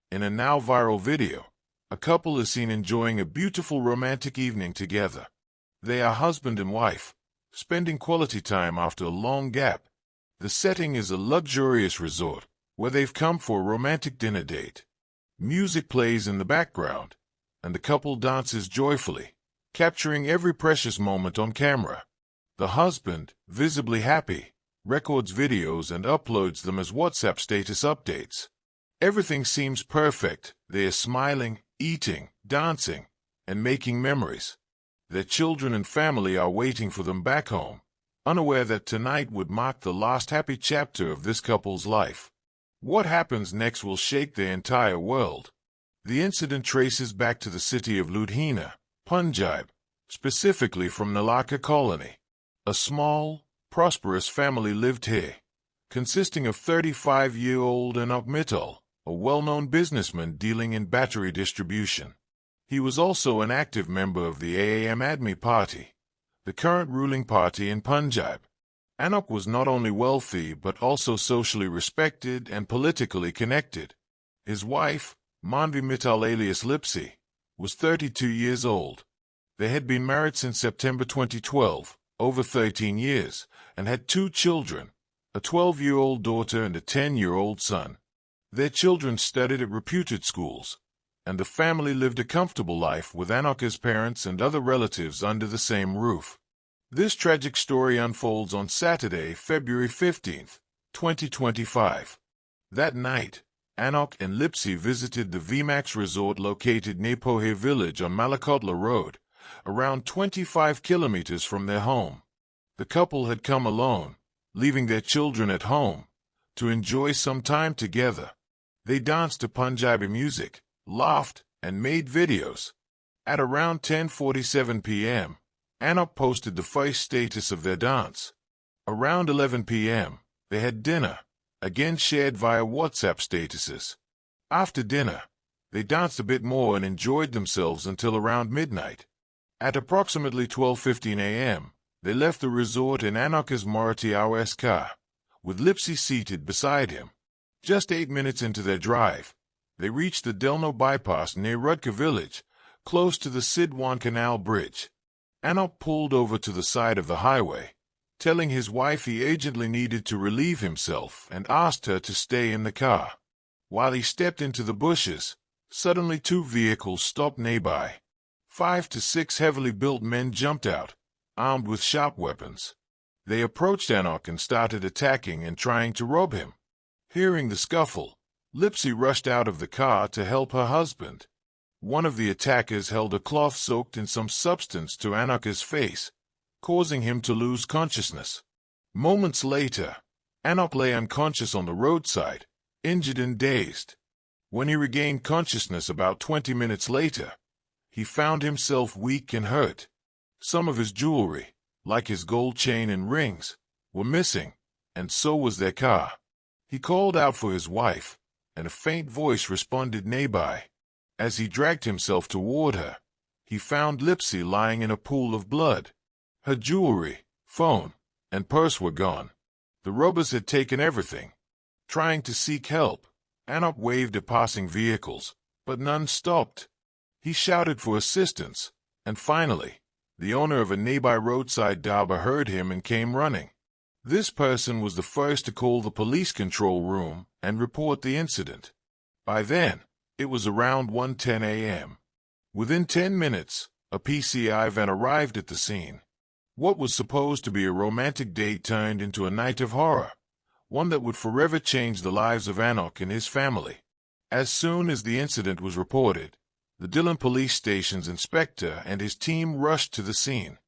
In a now viral video, a couple is seen enjoying a beautiful romantic evening together. They are husband and wife, spending quality time after a long gap. The setting is a luxurious resort, where they've come for a romantic dinner date. Music plays in the background, and the couple dances joyfully, capturing every precious moment on camera. The husband, visibly happy, records videos and uploads them as WhatsApp status updates. Everything seems perfect. They are smiling, eating, dancing, and making memories. Their children and family are waiting for them back home, unaware that tonight would mark the last happy chapter of this couple's life. What happens next will shake their entire world. The incident traces back to the city of Ludhiana, Punjab, specifically from Nalaka colony. A small, prosperous family lived here, consisting of 35-year-old Anokh Mittal, a well-known businessman dealing in battery distribution. He was also an active member of the Aam Aadmi Party, the current ruling party in Punjab. Anokh was not only wealthy but also socially respected and politically connected. His wife, Manvi Mittal alias Lipsy, was 32 years old. They had been married since September 2012, over 13 years, and had 2 children, a 12-year-old daughter and a 10-year-old son. Their children studied at reputed schools, and the family lived a comfortable life with Anokh's parents and other relatives under the same roof. This tragic story unfolds on Saturday, February 15, 2025. That night, Anokh and Lipsy visited the VMAX resort located near Pohe village on Malakotla Road, around 25 kilometers from their home. The couple had come alone, leaving their children at home, to enjoy some time together. They danced to Punjabi music, laughed, and made videos. At around 10:47 p.m., Anokh posted the first status of their dance. Around 11 p.m., they had dinner, again shared via WhatsApp statuses. After dinner, they danced a bit more and enjoyed themselves until around midnight. At approximately 12:15 a.m., they left the resort in Anokh's Maruti Awas car, with Lipsy seated beside him. Just 8 minutes into their drive, they reached the Delno bypass near Rudka village, close to the Sidwan Canal Bridge. Anokh pulled over to the side of the highway, telling his wife he urgently needed to relieve himself and asked her to stay in the car. While he stepped into the bushes, suddenly 2 vehicles stopped nearby. 5 to 6 heavily built men jumped out, armed with sharp weapons. They approached Anokh and started attacking and trying to rob him. Hearing the scuffle, Lipsy rushed out of the car to help her husband. One of the attackers held a cloth soaked in some substance to Anokh's face, causing him to lose consciousness. Moments later, Anokh lay unconscious on the roadside, injured and dazed. When he regained consciousness about 20 minutes later, he found himself weak and hurt. Some of his jewelry, like his gold chain and rings, were missing, and so was their car. He called out for his wife, and a faint voice responded nearby. As he dragged himself toward her, he found Lipsy lying in a pool of blood. Her jewelry, phone, and purse were gone. The robbers had taken everything. Trying to seek help, Anokh waved at passing vehicles, but none stopped. He shouted for assistance, and finally, the owner of a nearby roadside dhaba heard him and came running. This person was the first to call the police control room and report the incident. By then, it was around 1:10 a.m. Within 10 minutes, a PCI van arrived at the scene. What was supposed to be a romantic date turned into a night of horror, one that would forever change the lives of Anokh and his family. As soon as the incident was reported, the Dillon police station's inspector and his team rushed to the scene.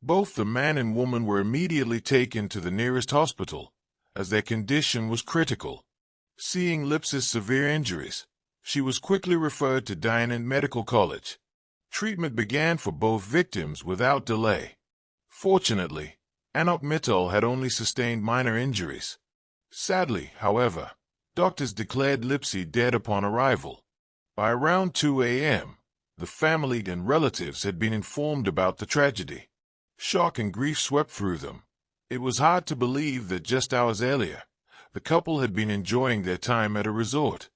Both the man and woman were immediately taken to the nearest hospital, as their condition was critical. Seeing Lipsy's severe injuries, she was quickly referred to Dynant Medical College. Treatment began for both victims without delay. Fortunately, Anokh Mittal had only sustained minor injuries. Sadly, however, doctors declared Lipsy dead upon arrival. By around 2 a.m., the family and relatives had been informed about the tragedy. Shock and grief swept through them. It was hard to believe that just hours earlier, the couple had been enjoying their time at a resort.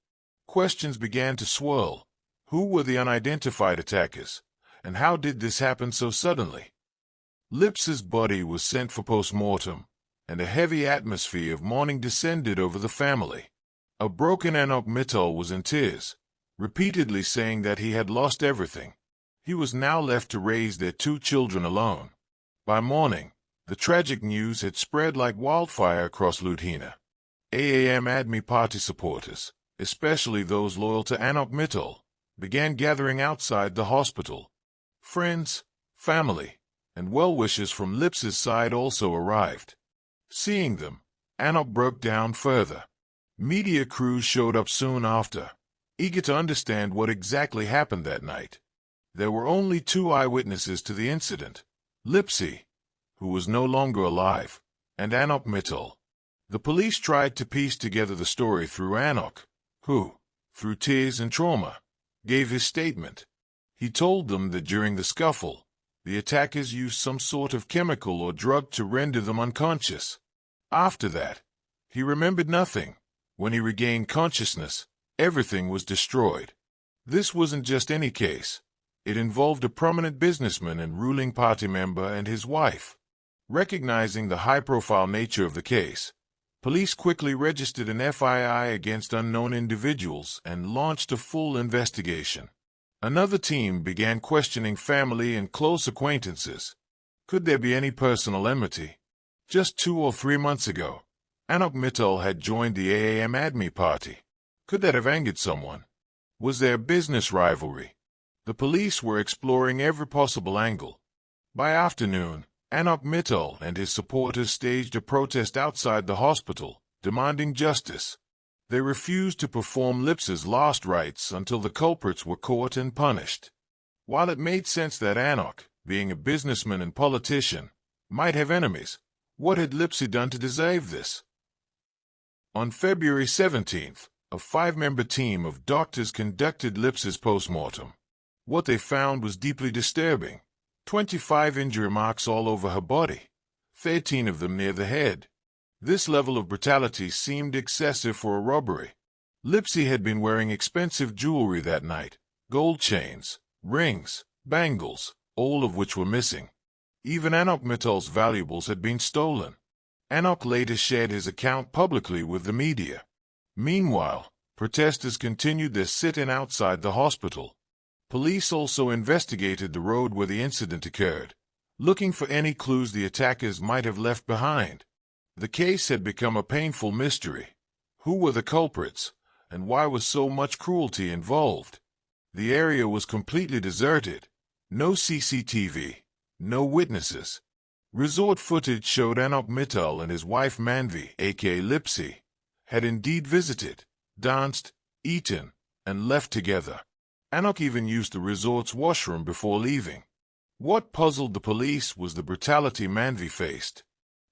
Questions began to swirl. Who were the unidentified attackers? And how did this happen so suddenly? Lipsy's body was sent for post-mortem, and a heavy atmosphere of mourning descended over the family. A broken Anokh Mittal was in tears, repeatedly saying that he had lost everything. He was now left to raise their 2 children alone. By morning, the tragic news had spread like wildfire across Ludhiana. Aam Aadmi Party supporters, especially those loyal to Anokh Mittal, began gathering outside the hospital. Friends, family, and well-wishers from Lipsy's side also arrived. Seeing them, Anokh broke down further. Media crews showed up soon after, eager to understand what exactly happened that night. There were only 2 eyewitnesses to the incident, Lipsy, who was no longer alive, and Anokh Mittal. The police tried to piece together the story through Anokh, who, through tears and trauma, gave his statement. He told them that during the scuffle, the attackers used some sort of chemical or drug to render them unconscious. After that, he remembered nothing. When he regained consciousness, everything was destroyed. This wasn't just any case. It involved a prominent businessman and ruling party member and his wife. Recognizing the high-profile nature of the case, police quickly registered an FII against unknown individuals and launched a full investigation. Another team began questioning family and close acquaintances. Could there be any personal enmity? Just 2 or 3 months ago, Anokh Mittal had joined the Aam Aadmi Party. Could that have angered someone? Was there business rivalry? The police were exploring every possible angle. By afternoon, Anokh Mittal and his supporters staged a protest outside the hospital, demanding justice. They refused to perform Lipsy's last rites until the culprits were caught and punished. While it made sense that Anokh, being a businessman and politician, might have enemies, what had Lipsy done to deserve this? On February 17th, a 5-member team of doctors conducted Lipsy's postmortem. What they found was deeply disturbing. 25 injury marks all over her body, 13 of them near the head. This level of brutality seemed excessive for a robbery. Lipsy had been wearing expensive jewelry that night, gold chains, rings, bangles, all of which were missing. Even Anokh Mittal's valuables had been stolen. Anokh later shared his account publicly with the media. Meanwhile, protesters continued their sit-in outside the hospital. Police also investigated the road where the incident occurred, looking for any clues the attackers might have left behind. The case had become a painful mystery. Who were the culprits, and why was so much cruelty involved? The area was completely deserted. No CCTV, no witnesses. Resort footage showed Anokh Mittal and his wife Manvi, aka Lipsy, had indeed visited, danced, eaten, and left together. Anokh even used the resort's washroom before leaving. What puzzled the police was the brutality Manvi faced.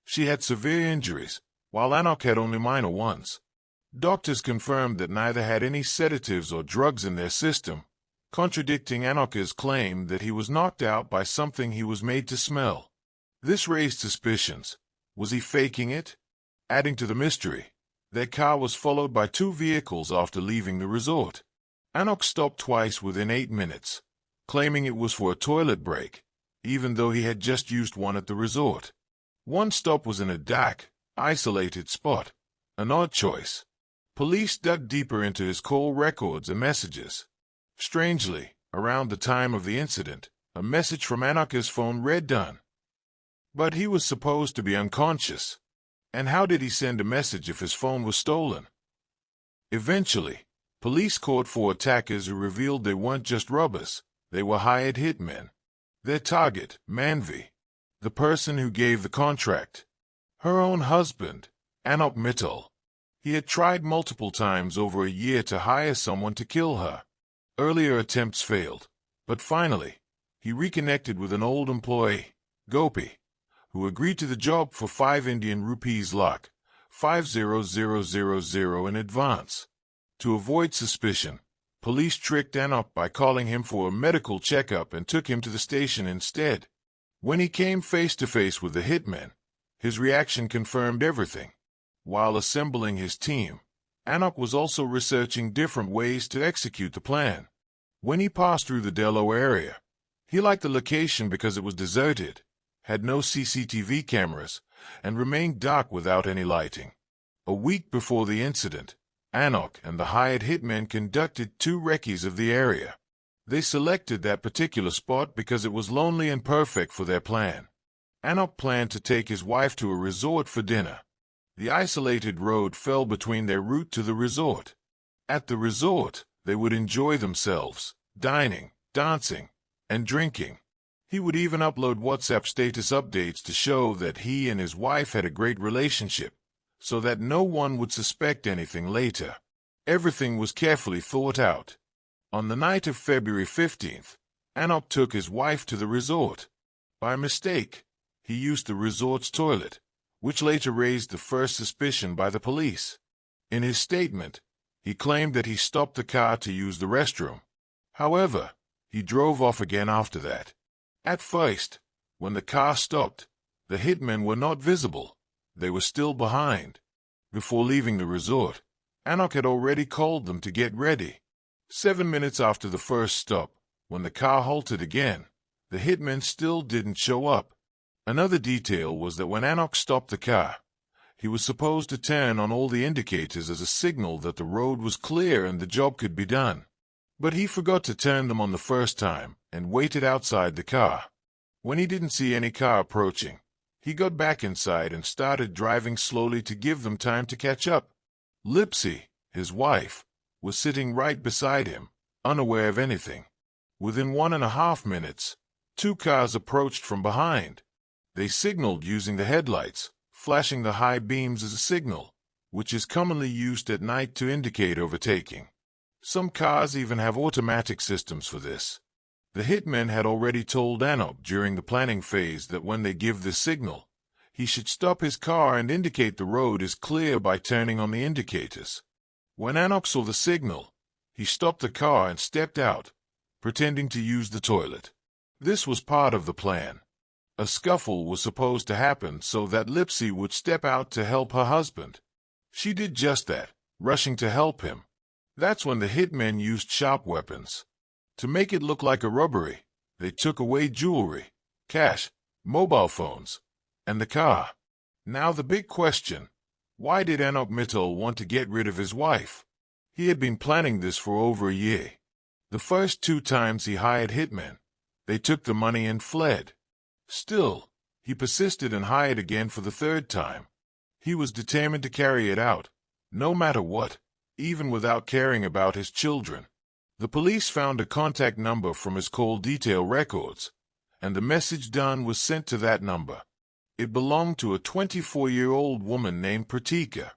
She had severe injuries, while Anokh had only minor ones. Doctors confirmed that neither had any sedatives or drugs in their system, contradicting Anokh's claim that he was knocked out by something he was made to smell. This raised suspicions. Was he faking it? Adding to the mystery, their car was followed by 2 vehicles after leaving the resort. Anokh stopped twice within 8 minutes, claiming it was for a toilet break, even though he had just used one at the resort. One stop was in a dark, isolated spot, an odd choice. Police dug deeper into his call records and messages. Strangely, around the time of the incident, a message from Anokh's phone read done. But he was supposed to be unconscious. And how did he send a message if his phone was stolen? Eventually, police caught 4 attackers who revealed they weren't just robbers, they were hired hitmen. Their target, Manvi, the person who gave the contract. Her own husband, Anokh Mittal. He had tried multiple times over a year to hire someone to kill her. Earlier attempts failed, but finally, he reconnected with an old employee, Gopi, who agreed to the job for 5 Indian rupees lakh, 5,000 in advance. To avoid suspicion, police tricked Anokh by calling him for a medical checkup and took him to the station instead. When he came face-to-face with the hitman, his reaction confirmed everything. While assembling his team, Anokh was also researching different ways to execute the plan. When he passed through the Dello area, he liked the location because it was deserted, had no CCTV cameras, and remained dark without any lighting. A week before the incident, Anokh and the hired hitmen conducted 2 recces of the area. They selected that particular spot because it was lonely and perfect for their plan. Anokh planned to take his wife to a resort for dinner. The isolated road fell between their route to the resort. At the resort, they would enjoy themselves, dining, dancing, and drinking. He would even upload WhatsApp status updates to show that he and his wife had a great relationship, so that no one would suspect anything later. Everything was carefully thought out. On the night of February 15th, Anokh took his wife to the resort. By mistake, he used the resort's toilet, which later raised the first suspicion by the police. In his statement, he claimed that he stopped the car to use the restroom. However, he drove off again after that. At first, when the car stopped, the hitmen were not visible. They were still behind. Before leaving the resort, Anokh had already called them to get ready. 7 minutes after the first stop, when the car halted again, the hitmen still didn't show up. Another detail was that when Anokh stopped the car, he was supposed to turn on all the indicators as a signal that the road was clear and the job could be done. But he forgot to turn them on the first time and waited outside the car. When he didn't see any car approaching, he got back inside and started driving slowly to give them time to catch up. Lipsy, his wife, was sitting right beside him, unaware of anything. Within 1.5 minutes, 2 cars approached from behind. They signaled using the headlights, flashing the high beams as a signal, which is commonly used at night to indicate overtaking. Some cars even have automatic systems for this. The hitmen had already told Anokh during the planning phase that when they give this signal, he should stop his car and indicate the road is clear by turning on the indicators. When Anokh saw the signal, he stopped the car and stepped out, pretending to use the toilet. This was part of the plan. A scuffle was supposed to happen so that Lipsy would step out to help her husband. She did just that, rushing to help him. That's when the hitmen used sharp weapons. To make it look like a robbery, they took away jewelry, cash, mobile phones, and the car. Now the big question, why did Anokh Mittal want to get rid of his wife? He had been planning this for over a year. The first 2 times he hired hitmen, they took the money and fled. Still, he persisted and hired again for the 3rd time. He was determined to carry it out, no matter what, even without caring about his children. The police found a contact number from his call detail records, and the message done was sent to that number. It belonged to a 24-year-old woman named Pratiksha.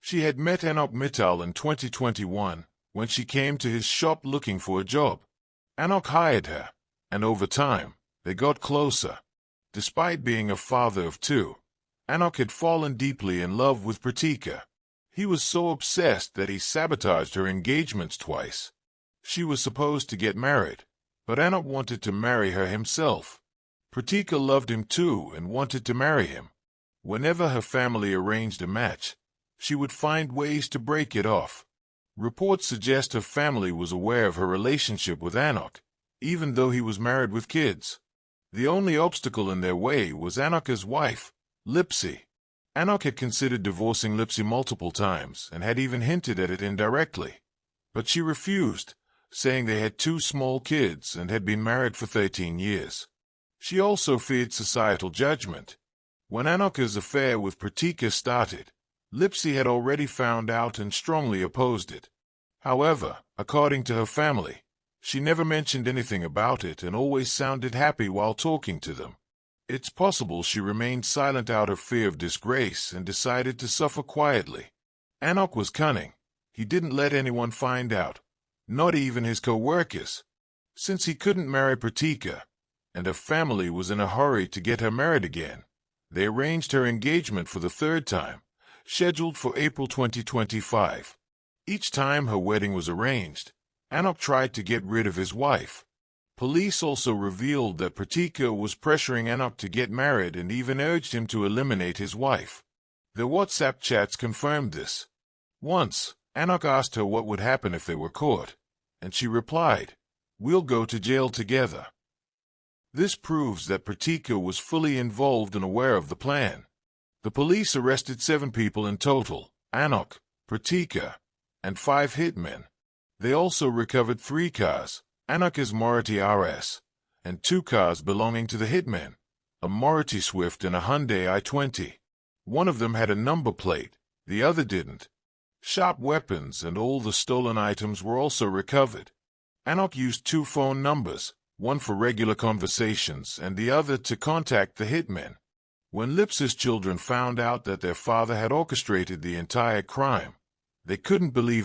She had met Anokh Mittal in 2021 when she came to his shop looking for a job. Anokh hired her, and over time, they got closer. Despite being a father of 2, Anokh had fallen deeply in love with Pratiksha. He was so obsessed that he sabotaged her engagements twice. She was supposed to get married, but Anokh wanted to marry her himself. Pratiksha loved him too and wanted to marry him. Whenever her family arranged a match, she would find ways to break it off. Reports suggest her family was aware of her relationship with Anokh, even though he was married with kids. The only obstacle in their way was Anokh's wife, Lipsy. Anokh had considered divorcing Lipsy multiple times and had even hinted at it indirectly. But she refused, saying they had 2 small kids and had been married for 13 years. She also feared societal judgment. When Anokh's affair with Pratiksha started, Lipsy had already found out and strongly opposed it. However, according to her family, she never mentioned anything about it and always sounded happy while talking to them. It's possible she remained silent out of fear of disgrace and decided to suffer quietly. Anokh was cunning. He didn't let anyone find out, not even his co-workers. Since he couldn't marry Pratiksha, and her family was in a hurry to get her married again, they arranged her engagement for the 3rd time, scheduled for April 2025. Each time her wedding was arranged, Anokh tried to get rid of his wife. Police also revealed that Pratiksha was pressuring Anokh to get married and even urged him to eliminate his wife. Their WhatsApp chats confirmed this. Once, Anokh asked her what would happen if they were caught, and she replied, "We'll go to jail together." This proves that Pratiksha was fully involved and aware of the plan. The police arrested 7 people in total: Anokh, Pratiksha, and 5 hitmen. They also recovered 3 cars, Anokh's Maruti RS, and 2 cars belonging to the hitmen, a Maruti Swift and a Hyundai i20. One of them had a number plate, the other didn't. Sharp weapons and all the stolen items were also recovered. Anokh used 2 phone numbers, one for regular conversations and the other to contact the hitmen. When Lipsy's children found out that their father had orchestrated the entire crime, they couldn't believe